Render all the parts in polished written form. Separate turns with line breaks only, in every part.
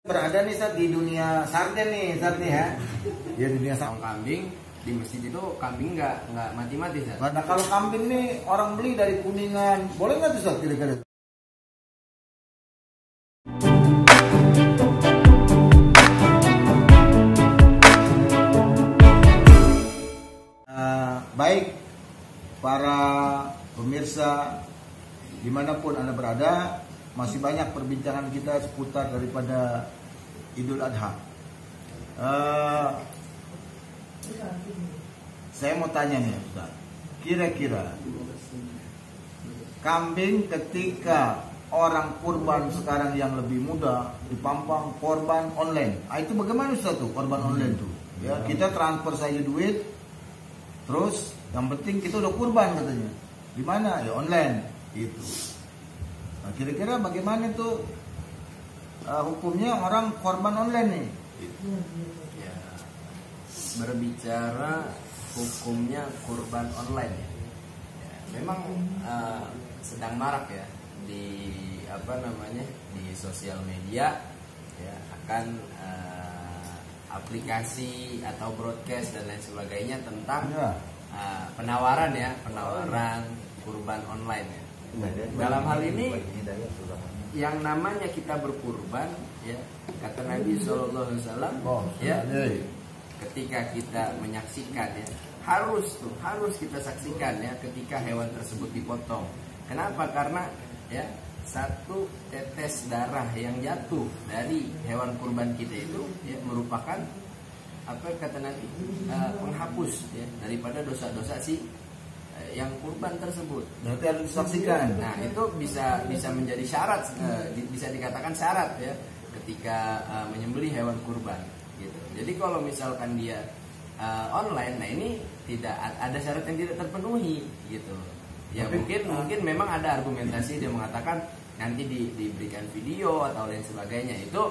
Berada nih saat di dunia sarden nih saat nih ya. Ya dunia sarden.
Kambing di masjid itu kambing nggak mati-mati Ustaz.
Nah kalau kambing nih orang beli dari Kuningan, boleh nggak tuh Ustaz kira-kira? Baik para pemirsa dimanapun Anda berada, masih banyak perbincangan kita seputar daripada Idul Adha. Saya mau tanya nih Ustaz, kira-kira kambing ketika orang kurban sekarang yang lebih muda dipampang korban online, itu bagaimana Ustaz tuh korban online tuh? Ya kita transfer saja duit, terus yang penting kita udah kurban katanya. Di mana? Ya online itu. Nah, kira-kira bagaimana tuh hukumnya orang korban online nih?
Ya, berbicara hukumnya kurban online ya, memang sedang marak ya di di sosial media ya, akan aplikasi atau broadcast dan lain sebagainya tentang penawaran kurban online ya. Dalam hal ini yang namanya kita berkurban ya, kata Nabi SAW ya, ketika kita menyaksikan ya, harus kita saksikan ya ketika hewan tersebut dipotong. Kenapa? Karena ya satu tetes darah yang jatuh dari hewan kurban kita itu ya merupakan kata Nabi penghapus ya daripada dosa-dosa yang kurban tersebut.
Berarti harus disaksikan.
Nah itu bisa menjadi syarat, bisa dikatakan syarat ya ketika menyembelih hewan kurban gitu. Jadi kalau misalkan dia online, nah ini tidak ada syarat yang tidak terpenuhi gitu. Ya mungkin memang ada argumentasi dia mengatakan nanti diberikan video atau lain sebagainya, itu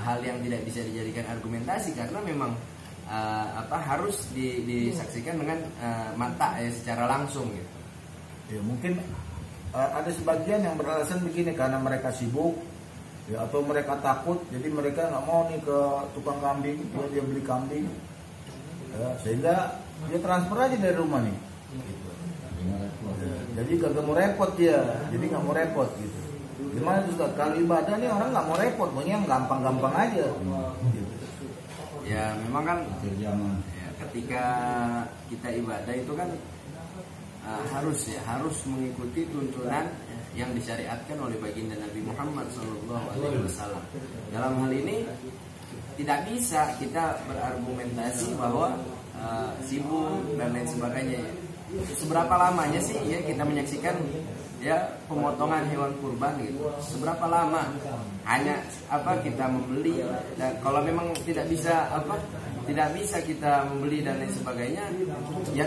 hal yang tidak bisa dijadikan argumentasi karena memang harus disaksikan dengan mata ya secara langsung gitu.
Ya mungkin ada sebagian yang beralasan begini karena mereka sibuk ya, atau mereka takut, jadi mereka nggak mau nih ke tukang kambing, dia beli kambing ya, sehingga dia transfer aja dari rumah nih gitu. Ya, jadi kagak mau repot dia, jadi nggak mau repot gitu. Gimana tuh kalau ibadah nih orang nggak mau repot, maunya yang gampang-gampang aja gitu.
Ya memang kan ya, ketika kita ibadah itu kan harus mengikuti tuntunan yang disyariatkan oleh baginda Nabi Muhammad SAW. Dalam hal ini tidak bisa kita berargumentasi bahwa sibuk dan lain sebagainya. Seberapa lamanya sih ya kita menyaksikan ya pemotongan hewan kurban gitu? Seberapa lama? Hanya kita membeli, dan kalau memang tidak bisa kita membeli dan lain sebagainya, ya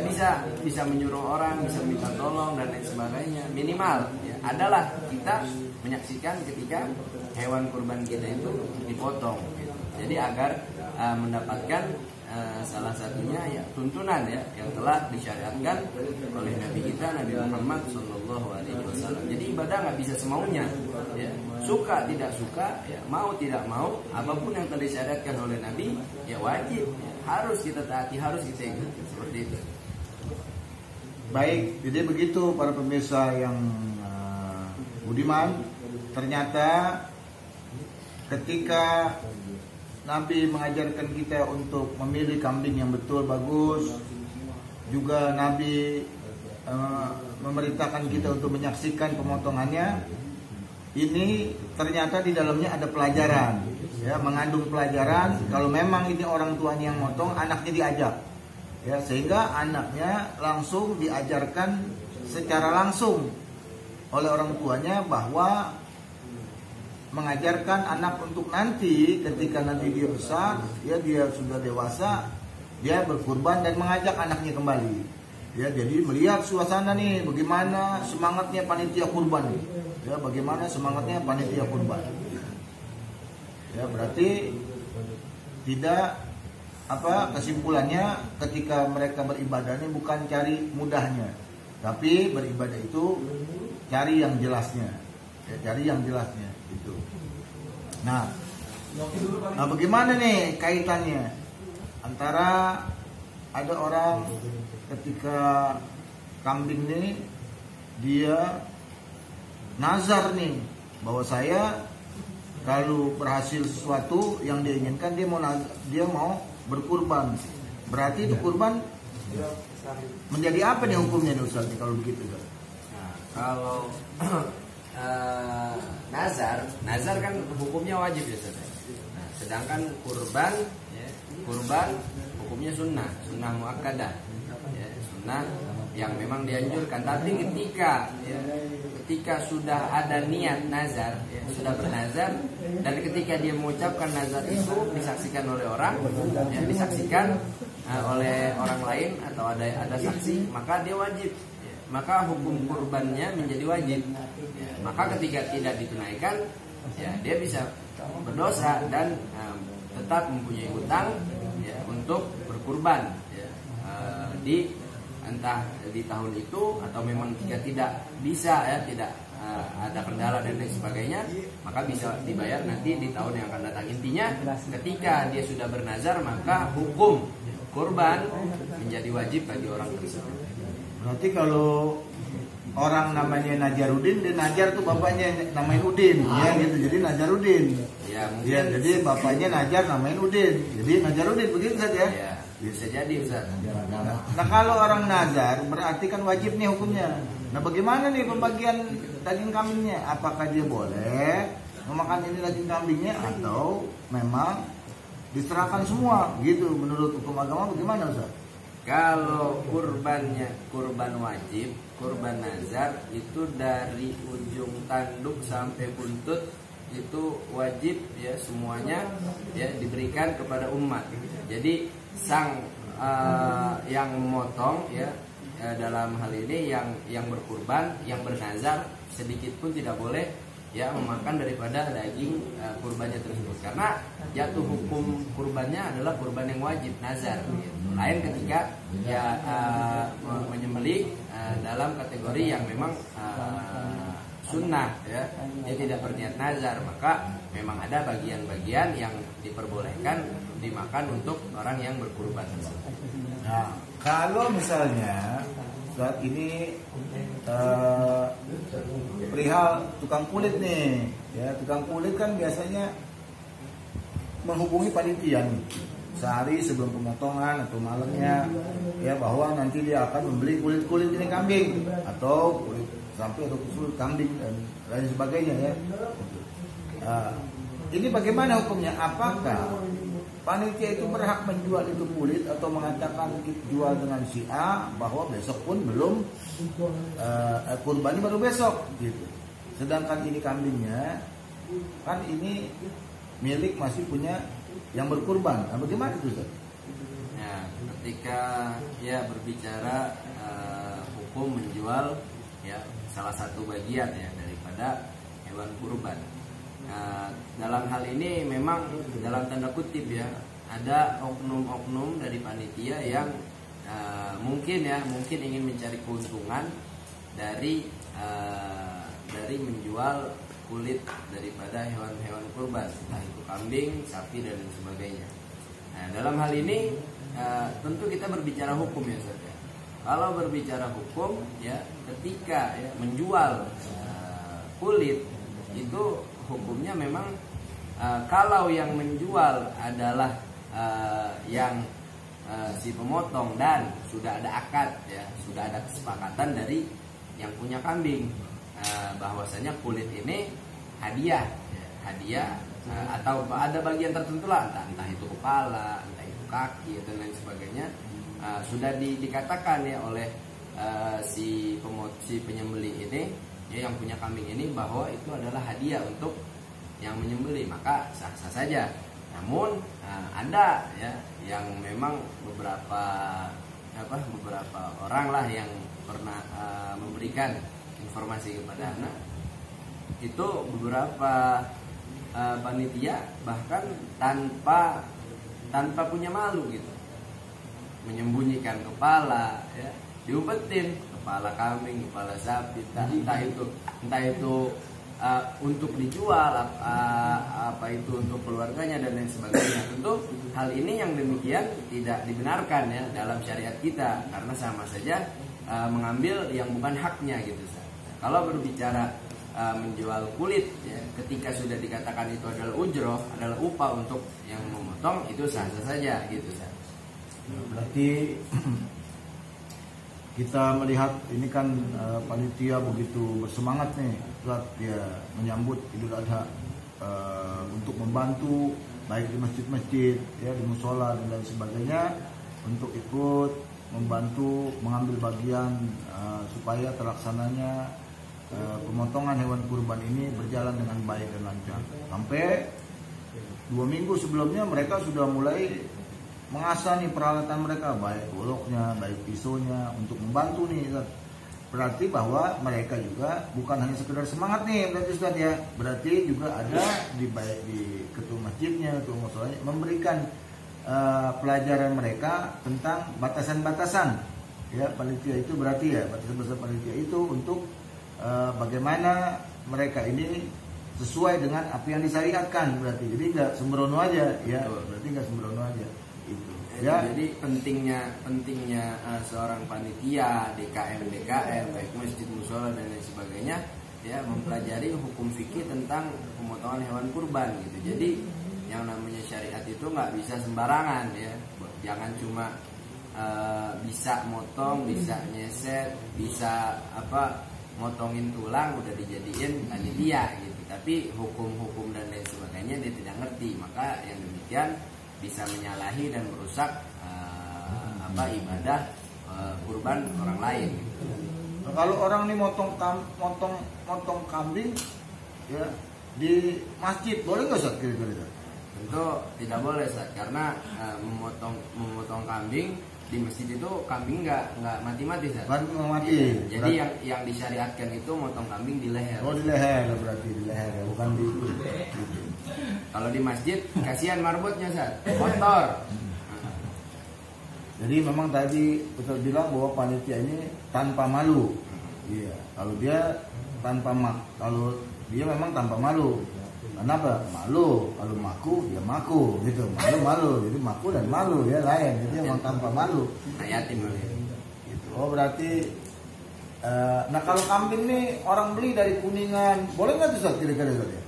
bisa menyuruh orang, bisa minta tolong dan lain sebagainya. Minimal ya, adalah kita menyaksikan ketika hewan kurban kita itu dipotong gitu. Jadi agar mendapatkan salah satunya ya tuntunan ya yang telah disyariatkan oleh Nabi kita Nabi Muhammad SAW. Jadi ibadah nggak bisa semaunya ya, suka tidak suka ya, mau tidak mau, apapun yang telah disyariatkan oleh Nabi ya wajib ya, harus kita taati, harus kita ikuti, seperti itu.
Baik, jadi begitu para pemirsa yang budiman, ternyata ketika Nabi mengajarkan kita untuk memilih kambing yang betul bagus, juga Nabi memerintahkan kita untuk menyaksikan pemotongannya. Ini ternyata di dalamnya ada pelajaran, ya, mengandung pelajaran. Kalau memang ini orang tuanya yang motong, anaknya diajak, ya, sehingga anaknya langsung diajarkan secara langsung oleh orang tuanya bahwa mengajarkan anak untuk nanti ketika nanti dia besar, ya dia sudah dewasa, dia berkurban dan mengajak anaknya kembali. Ya, jadi melihat suasana nih bagaimana semangatnya panitia kurban. Ya, bagaimana semangatnya panitia kurban. Ya, berarti tidak kesimpulannya ketika mereka beribadah ini bukan cari mudahnya, tapi beribadah itu cari yang jelasnya. Ya, cari yang jelasnya itu. Nah, Nah, bagaimana nih kaitannya antara ada orang ketika kambing nih dia nazar nih bahwa saya kalau berhasil sesuatu yang dia inginkan dia mau berkurban. Berarti itu kurban menjadi apa nih hukumnya nih Ustaz kalau begitu?
Nah, kalau nazar kan hukumnya wajib ya Ustaz. Nah, sedangkan kurban hukumnya sunnah muakkadah, ya, sunnah yang memang dianjurkan. Tapi ketika sudah ada niat nazar, ya, sudah bernazar, dan ketika dia mengucapkan nazar itu disaksikan oleh orang, ya, disaksikan oleh orang lain atau ada saksi, maka dia wajib. Ya, maka hukum kurbannya menjadi wajib. Ya, maka ketika tidak ditunaikan, ya, dia bisa berdosa dan tetap mempunyai hutang, ya, untuk berkurban, ya, entah di tahun itu atau memang jika tidak bisa, ya, tidak ada kendala dan lain sebagainya, maka bisa dibayar nanti di tahun yang akan datang. Intinya ketika dia sudah bernazar, maka hukum kurban menjadi wajib bagi orang tersebut.
Berarti kalau orang namanya Najarudin, dia Najar tuh bapaknya namanya Udin, ya gitu. Jadi Najarudin.
Ya, mungkin.
Ya, jadi bapaknya Najar namanya Udin. Jadi Najarudin begitu saja.
Ya, bisa jadi Ustaz.
Nah, kalau orang nazar berarti kan wajib nih hukumnya. Nah, bagaimana nih pembagian daging kambingnya? Apakah dia boleh memakan ini daging kambingnya atau memang diserahkan semua gitu menurut hukum agama bagaimana Ustaz?
Kalau kurban wajib, kurban nazar itu dari ujung tanduk sampai buntut itu wajib, ya, semuanya, ya, diberikan kepada umat. Jadi sang yang memotong, ya, dalam hal ini yang berkurban, yang bernazar sedikit pun tidak boleh, ya, memakan daripada daging kurbannya tersebut, karena jatuh hukum kurbannya adalah kurban yang wajib nazar, gitu. Lain ketika ya menyembelih dalam kategori yang memang sunnah, ya, dia tidak berniat nazar, maka memang ada bagian-bagian yang diperbolehkan dimakan untuk orang yang berkurban tersebut.
Nah, kalau misalnya saat ini perihal tukang kulit nih, ya, tukang kulit kan biasanya menghubungi panitia nih sehari sebelum pemotongan atau malamnya, ya, bahwa nanti dia akan membeli kulit ini kambing atau kulit sapi atau kulit kambing dan lain sebagainya, ya. Nah, ini bagaimana hukumnya? Apakah panitia itu berhak menjual itu kulit atau mengatakan jual dengan si A bahwa besok pun belum kurbannya baru besok gitu. Sedangkan ini kambingnya kan ini milik masih punya yang berkurban. Nah, bagaimana itu Ustaz?
Ya, ketika ya berbicara hukum menjual, ya, salah satu bagian, ya, daripada hewan kurban. Dalam hal ini memang dalam tanda kutip, ya, ada oknum-oknum dari panitia yang mungkin ingin mencari keuntungan dari menjual kulit daripada hewan-hewan kurban, entah itu kambing, sapi dan lain sebagainya. Nah, dalam hal ini tentu kita berbicara hukum, ya Ustaz. Kalau berbicara hukum, ya, ketika, ya, menjual kulit itu hukumnya memang kalau yang menjual adalah yang si pemotong dan sudah ada akad, ya, sudah ada kesepakatan dari yang punya kambing bahwasanya kulit ini hadiah, ya, hadiah atau ada bagian tertentu lah, entah itu kepala, entah itu kaki dan lain sebagainya, sudah dikatakan, ya, oleh si penyembelih ini, ya, yang punya kambing ini, bahwa itu adalah hadiah untuk yang menyembelih, maka sah-sah saja. Namun ada, ya, yang memang beberapa orang lah yang pernah memberikan informasi kepada anak itu, beberapa panitia bahkan tanpa punya malu gitu menyembunyikan kepala, ya, diumpetin kepala kambing, kepala sapi, entah itu untuk dijual, apa itu untuk keluarganya dan lain sebagainya. Tentu hal ini yang demikian tidak dibenarkan ya dalam syariat kita, karena sama saja mengambil yang bukan haknya gitu. Kalau berbicara menjual kulit ya, ketika sudah dikatakan itu adalah ujroh, adalah upah untuk yang memotong, itu sah-sah saja gitu.
Berarti kita melihat ini kan panitia begitu bersemangat nih saat dia menyambut Idul Adha untuk membantu baik di masjid-masjid ya, di musola dan lain sebagainya, untuk ikut membantu mengambil bagian supaya terlaksananya pemotongan hewan kurban ini berjalan dengan baik dan lancar. Sampai 2 minggu sebelumnya mereka sudah mulai mengasah nih peralatan mereka, baik goloknya, baik pisaunya, untuk membantu nih. Berarti bahwa mereka juga bukan hanya sekedar semangat nih, berarti Ustaz ya, berarti juga ada di baik di ketua masjidnya, ketua musolanya memberikan pelajaran mereka tentang batasan-batasan ya panitia itu, berarti ya batasan-batasan panitia itu untuk bagaimana mereka ini sesuai dengan apa yang disyariatkan, berarti jadi nggak sembrono aja ya, berarti nggak sembrono aja itu ya.
Jadi pentingnya seorang panitia DKM baik masjid, musola dan lain sebagainya ya, mempelajari hukum fikih tentang pemotongan hewan kurban gitu. Jadi yang namanya syariat itu nggak bisa sembarangan ya, jangan cuma bisa motong, bisa nyeset, bisa motongin tulang udah dijadiin panitia gitu, tapi hukum-hukum dan lain sebagainya dia tidak ngerti, maka yang demikian bisa menyalahi dan merusak ibadah kurban orang lain gitu.
Nah, kalau orang nih motong kambing ya di masjid boleh nggak Ustaz kira-kira?
Tentu tidak boleh Ustaz, karena memotong kambing di masjid itu kambing nggak mati-mati Ustaz.
Nggak mati.
Ya, jadi yang disyariatkan itu motong kambing di leher.
Oh, di leher, berarti di leher ya, bukan di
Kalau di masjid kasihan marbotnya Ustaz, kotor.
Jadi memang tadi Ustaz bilang bahwa panitia ini tanpa malu. Iya, kalau dia kalau dia memang tanpa malu. Kenapa? Malu. Kalau maku, dia maku gitu. Malu. Jadi maku dan malu ya lain. Jadi memang tanpa malu.
Yatim
gitu. Oh, berarti nah kalau kambing nih orang beli dari Kuningan, boleh nggak tuh Ustaz kira-kira ya?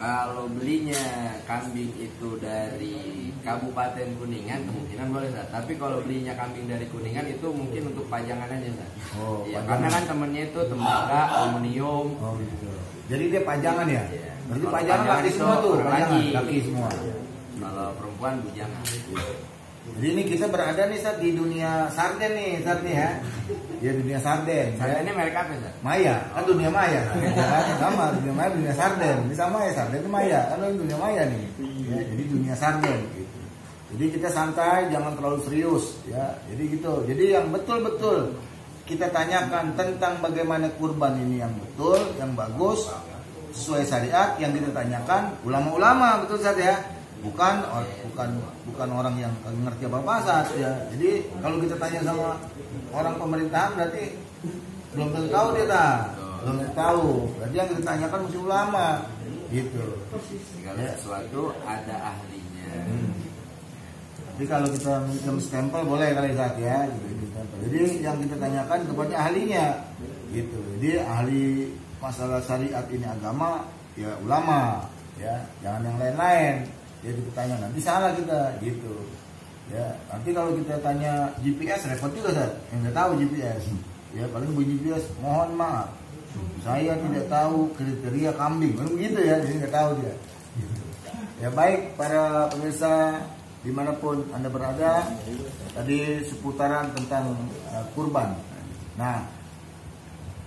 Kalau belinya kambing itu dari Kabupaten Kuningan kemungkinan boleh Ustaz. Tapi kalau belinya kambing dari Kuningan itu mungkin untuk pajangan aja Ustaz.
Oh,
ya, karena kan temennya itu tembaga, aluminium.
Oh gitu. Jadi dia pajangan ya?
Ya.
Berarti pajangan laki semua tuh, pajangan laki semua.
Kalau perempuan bujangan.
Jadi ini kita berada nih Ustaz di dunia sarden nih Ustaz nih ya. Ya dunia sarden.
Sarden ini merek apa Ustaz?
Maya, kan dunia maya. Kan sama dunia maya, dunia sarden. Ini sama ya, sarden itu maya. Kan ini dunia maya nih. Ya, jadi dunia sarden gitu. Jadi kita santai, jangan terlalu serius ya. Jadi gitu. Jadi yang betul-betul kita tanyakan tentang bagaimana kurban ini yang betul, yang bagus, sesuai syariat, yang kita tanyakan ulama-ulama, betul Ustaz ya. Bukan orang yang ngerti apa-apa Ustaz ya. Jadi kalau kita tanya sama orang pemerintahan berarti belum tentu tahu dia belum tentu tahu. Berarti yang kita tanyakan mesti ulama gitu.
Segala sesuatu ada ahlinya.
Tapi kalau kita minjem stempel boleh kali Ustaz ya. Jadi yang kita tanyakan kepada ahlinya gitu. Jadi ahli masalah syariat ini agama ya ulama ya, jangan yang lain-lain. Ya kita tanya nanti salah kita gitu ya. Nanti kalau kita tanya GPS repot juga Ustaz, yang nggak tahu GPS ya, paling bunyi GPS mohon maaf saya tidak tahu kriteria kambing, kan begitu ya, jadi nggak tahu dia gitu. Ya baik para pemirsa dimanapun Anda berada, tadi seputaran tentang kurban. Nah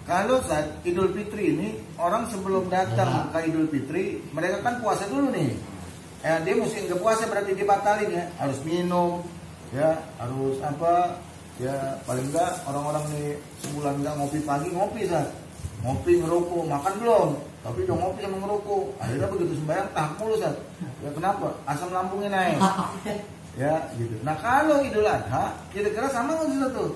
kalau saat Idul Fitri ini orang sebelum datang ke Idul Fitri mereka kan puasa dulu nih. Dia mesti nggak puasa berarti dibatalin ya, harus minum ya, harus ya, paling enggak orang-orang nih sebulan nggak ngopi pagi, ngopi ngerokok, makan belum, tapi udah ngopi sama ngerokok, akhirnya begitu sembahyang tahap mulu ya, kenapa? Asam lambungnya naik ya gitu. Nah kalau Idul Adha kira-kira sama nggak sih tuh?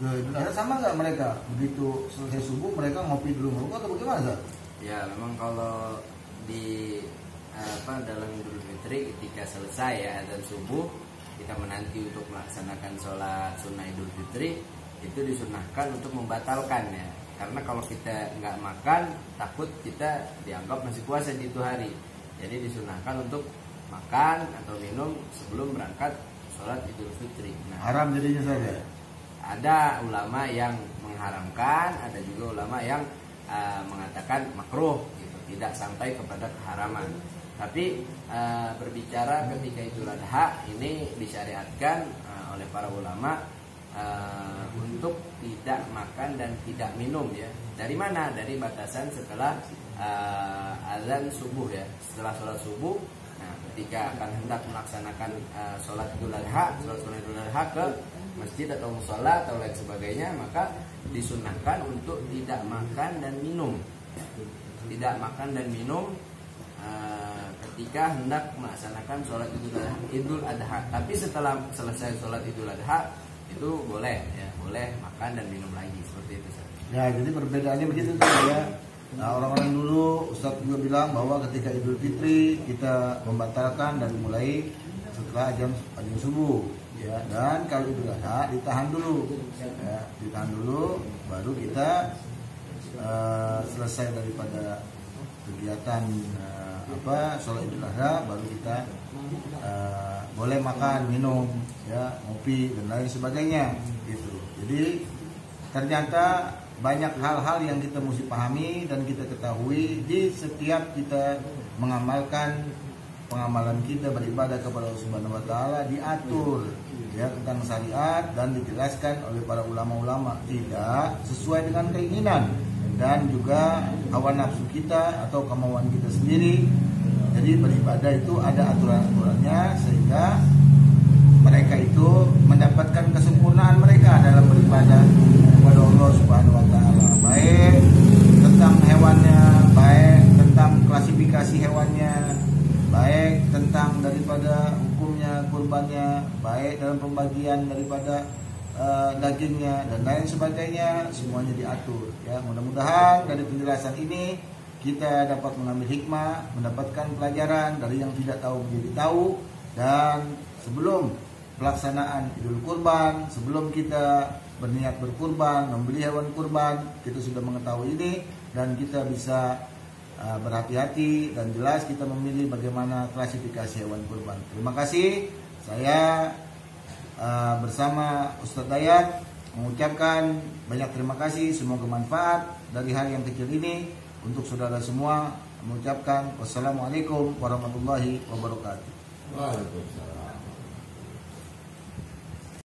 Idul Adha sama nggak mereka begitu selesai subuh mereka ngopi dulu ngerokok atau bagaimana Zat?
Ya, memang kalau di dalam Idul Fitri ketika selesai ya azan subuh, kita menanti untuk melaksanakan sholat sunnah Idul Fitri, itu disunahkan untuk membatalkan ya. Karena kalau kita nggak makan, takut kita dianggap masih puasa di itu hari. Jadi disunahkan untuk makan atau minum sebelum berangkat sholat Idul Fitri. Nah,
haram jadinya saja.
Ada ulama yang mengharamkan, ada juga ulama yang mengatakan makruh, gitu, tidak sampai kepada keharaman. Tapi berbicara ketika Idul Adha ini disyariatkan oleh para ulama untuk tidak makan dan tidak minum ya. Dari mana? Dari batasan setelah azan subuh ya. Setelah sholat subuh, nah, ketika akan hendak melaksanakan sholat Idul Adha, sholat Idul Adha ke masjid atau musola atau lain sebagainya, maka disunahkan untuk tidak makan dan minum. Tidak makan dan minum ketika hendak melaksanakan sholat Idul Adha. Tapi setelah selesai sholat Idul Adha itu boleh ya, boleh makan dan minum lagi seperti itu.
Ya, jadi perbedaannya begitu tuh ya. Nah, orang-orang dulu Ustadz juga bilang bahwa ketika Idul Fitri kita membatalkan dan mulai setelah azan subuh ya, dan kalau Idul Adha ditahan dulu ya, ditahan dulu baru kita selesai daripada kegiatan sholat Idul Adha, baru kita boleh makan, minum ya, ngopi dan lain sebagainya gitu. Jadi ternyata banyak hal-hal yang kita mesti pahami dan kita ketahui di setiap kita mengamalkan pengamalan kita beribadah kepada Allah Subhanahu wa taala, diatur ya tentang syariat dan dijelaskan oleh para ulama-ulama, tidak sesuai dengan keinginan dan juga hawa nafsu kita atau kemauan kita sendiri. Jadi beribadah itu ada aturan-aturannya sehingga mereka itu mendapatkan kesempurnaan mereka dalam beribadah kepada Allah Subhanahu wa taala, baik tentang hewannya, baik tentang klasifikasi hewannya, baik tentang daripada hukumnya, kurbannya, baik dalam pembagian daripada dagingnya dan lain sebagainya, semuanya diatur ya. Mudah-mudahan dari penjelasan ini kita dapat mengambil hikmah, mendapatkan pelajaran dari yang tidak tahu menjadi tahu, dan sebelum pelaksanaan Idul Kurban, sebelum kita berniat berkurban, membeli hewan kurban, kita sudah mengetahui ini dan kita bisa berhati-hati dan jelas kita memilih bagaimana klasifikasi hewan kurban. Terima kasih. Saya bersama Ustadz Dayat mengucapkan banyak terima kasih, semoga manfaat dari hal yang kecil ini. Untuk saudara semua mengucapkan wassalamualaikum warahmatullahi wabarakatuh.
Waalaikumsalam.